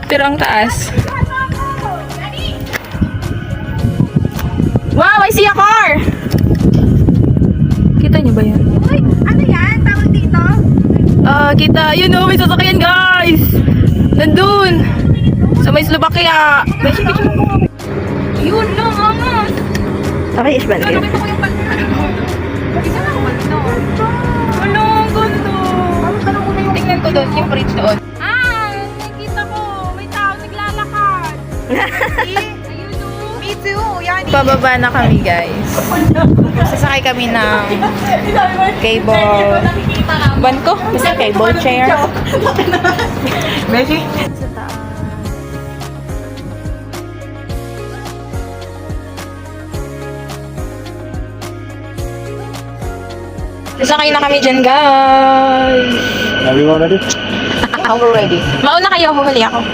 Tirang taas. Wow, I see a car! Kita niyo ba yan? Uy, ano yan? Tawag dito? Kita. Yun o, may sasakyan guys! Nandun! Sa may Slovakia! Yun lang, angas! Okay, isban kayo. Nakita ko yung isa lang ako dito. Ano, ang ganda! Tingnan ko doon, yung bridge doon. Nakita ko. May tao naglalakad. Ayun o. Me too. Yan. Pababa na kami guys. Sasakay kami ng cable. Ban ko? Basta cable chair. Beshi? Sasakay na kami dyan guys. Are you ready? We're ready. Mauna kayo, huhuli ako.